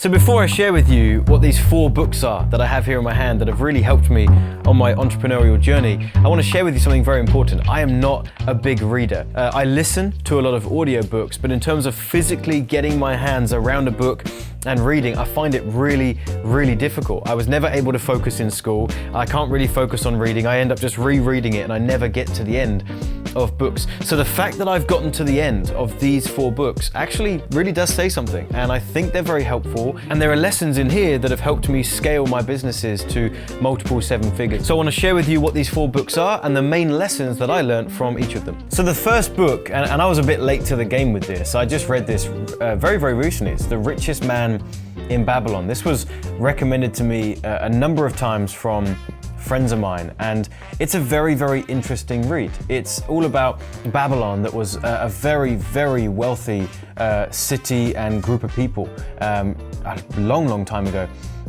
So before I share with you what these 4 books are that I have here in my hand that have really helped me on my entrepreneurial journey, I want to share with you something very important. I am not a big reader. I listen to a lot of audiobooks, but in terms of physically getting my hands around a book and reading, I find it really, really difficult. I was never able to focus in school. I can't really focus on reading. I end up just rereading it and I never get to the end of books. So the fact that I've gotten to the end of these 4 books actually really does say something, and I think they're very helpful, and there are lessons in here that have helped me scale my businesses to multiple 7 figures. So I want to share with you what these 4 books are and the main lessons that I learned from each of them. So the first book, and I was a bit late to the game with this, I just read this very, very recently. It's The Richest Man in Babylon. This was recommended to me a number of times from friends of mine, and it's a very, very interesting read. It's all about Babylon, that was a very, very wealthy city and group of people a long, long time ago.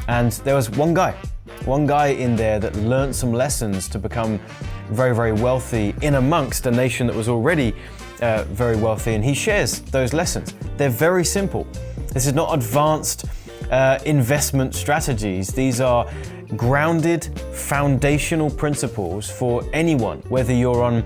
And there was one guy in there that learned some lessons to become very, very wealthy in amongst a nation that was already very wealthy, and he shares those lessons. They're very simple. This is not advanced investment strategies. These are grounded foundational principles for anyone, whether you're on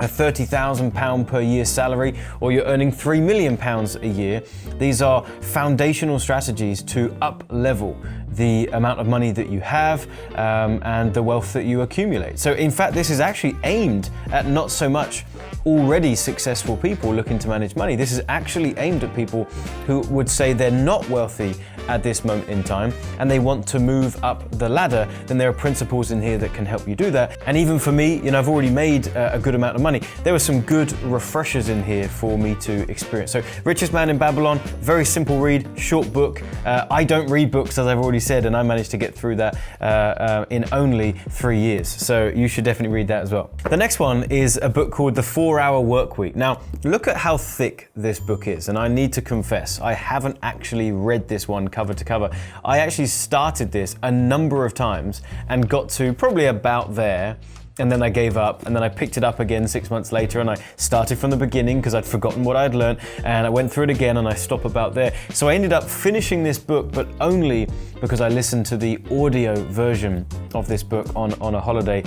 a £30,000 per year salary or you're earning £3 million a year. These are foundational strategies to up-level the amount of money that you have and the wealth that you accumulate. So in fact, this is actually aimed at not so much already successful people looking to manage money. This is actually aimed at people who would say they're not wealthy at this moment in time and they want to move up the ladder. Then there are principles in here that can help you do that. And even for me, I've already made a good amount of money. There were some good refreshers in here for me to experience. So Richest Man in Babylon, very simple read, short book. I don't read books, as I've already said, and I managed to get through that in only 3 years. So you should definitely read that as well. The next one is a book called The 4-Hour Workweek. Now, look at how thick this book is, and I need to confess, I haven't actually read this one cover to cover. I actually started this a number of times and got to probably about there, and then I gave up, and then I picked it up again 6 months later, and I started from the beginning because I'd forgotten what I'd learned, and I went through it again and I stopped about there. So I ended up finishing this book, but only because I listened to the audio version of this book on a holiday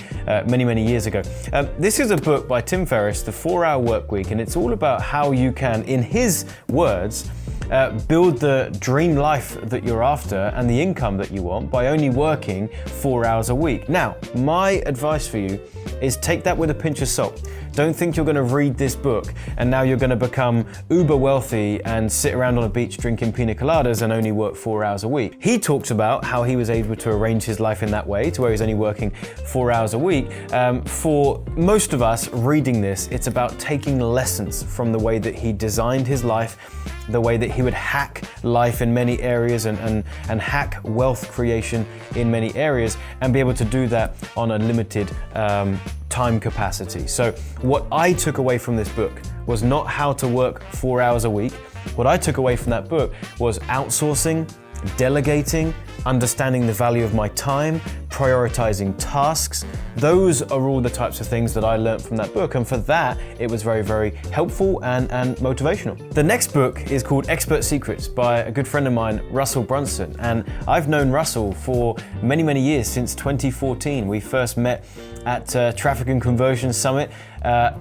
many, many years ago. This is a book by Tim Ferriss, The 4-Hour Workweek, and it's all about how you can, in his words, build the dream life that you're after and the income that you want by only working 4 hours a week. Now, my advice for you is take that with a pinch of salt. Don't think you're going to read this book and now you're going to become uber wealthy and sit around on a beach drinking pina coladas and only work 4 hours a week. He talks about how he was able to arrange his life in that way to where he's only working 4 hours a week. For most of us reading this, it's about taking lessons from the way that he designed his life, the way that he would hack life in many areas and hack wealth creation in many areas, and be able to do that on a limited time capacity. So what I took away from this book was not how to work 4 hours a week. What I took away from that book was outsourcing, delegating, understanding the value of my time, prioritizing tasks. Those are all the types of things that I learned from that book, and for that, it was very, very helpful and motivational. The next book is called Expert Secrets by a good friend of mine, Russell Brunson, and I've known Russell for many, many years, since 2014. We first met at Traffic and Conversion Summit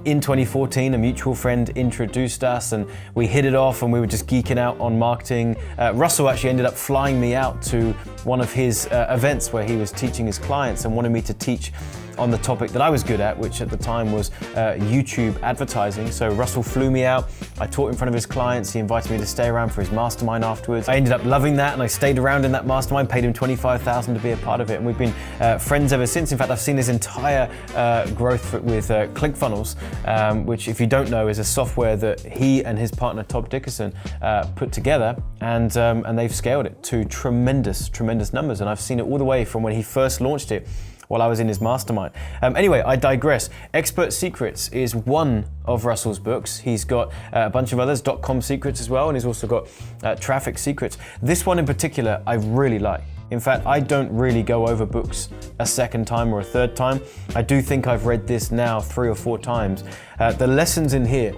in 2014. A mutual friend introduced us and we hit it off and we were just geeking out on marketing. Russell actually ended up flying me out to one of his events where he was teaching his clients and wanted me to teach on the topic that I was good at, which at the time was YouTube advertising. So Russell flew me out, I taught in front of his clients, he invited me to stay around for his mastermind afterwards. I ended up loving that and I stayed around in that mastermind, paid him $25,000 to be a part of it, and we've been friends ever since. In fact, I've seen his entire growth with ClickFunnels, which, if you don't know, is a software that he and his partner Todd Dickerson put together, and they've scaled it to tremendous numbers, and I've seen it all the way from when he first launched it while I was in his mastermind. Anyway, I digress. Expert Secrets is one of Russell's books. He's got a bunch of others, .com Secrets as well, and he's also got Traffic Secrets. This one in particular, I really like. In fact, I don't really go over books a second time or a third time. I do think I've read this now 3 or 4 times. The lessons in here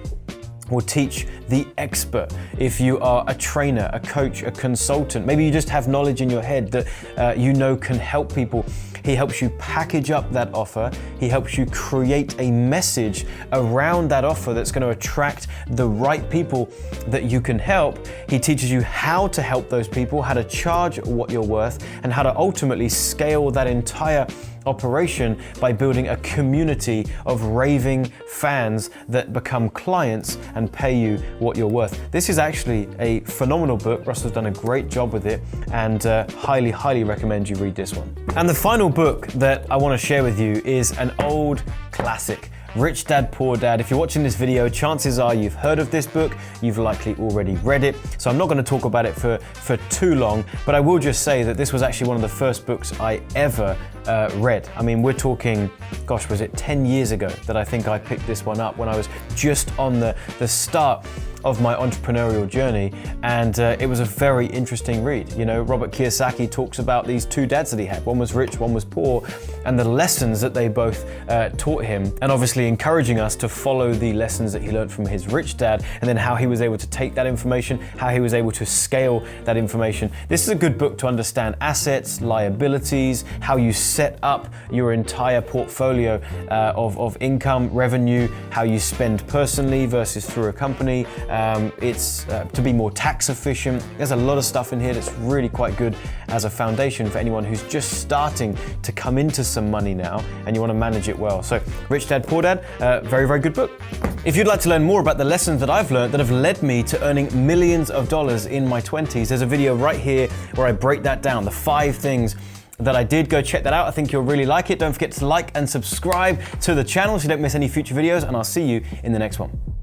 will teach the expert. If you are a trainer, a coach, a consultant, maybe you just have knowledge in your head that you know can help people, he helps you package up that offer. He helps you create a message around that offer that's going to attract the right people that you can help. He teaches you how to help those people, how to charge what you're worth, and how to ultimately scale that entire operation by building a community of raving fans that become clients and pay you what you're worth. This is actually a phenomenal book. Russell's done a great job with it, and highly recommend you read this one. And the final book that I want to share with you is an old classic, Rich Dad, Poor Dad. If you're watching this video, chances are you've heard of this book, you've likely already read it, so I'm not going to talk about it for too long, but I will just say that this was actually one of the first books I ever read. I mean, we're talking, gosh, was it 10 years ago that I think I picked this one up when I was just on the start of my entrepreneurial journey, and it was a very interesting read. You know, Robert Kiyosaki talks about these two dads that he had. One was rich, one was poor, and the lessons that they both taught him, and obviously encouraging us to follow the lessons that he learned from his rich dad, and then how he was able to take that information, how he was able to scale that information. This is a good book to understand assets, liabilities, how you set up your entire portfolio of income, revenue, how you spend personally versus through a company. It's to be more tax efficient. There's a lot of stuff in here that's really quite good as a foundation for anyone who's just starting to come into some money now and you want to manage it well. So Rich Dad, Poor Dad, very good book. If you'd like to learn more about the lessons that I've learned that have led me to earning millions of dollars in my 20s, there's a video right here where I break that down, the 5 things that I did. Go check that out. I think you'll really like it. Don't forget to like and subscribe to the channel so you don't miss any future videos, and I'll see you in the next one.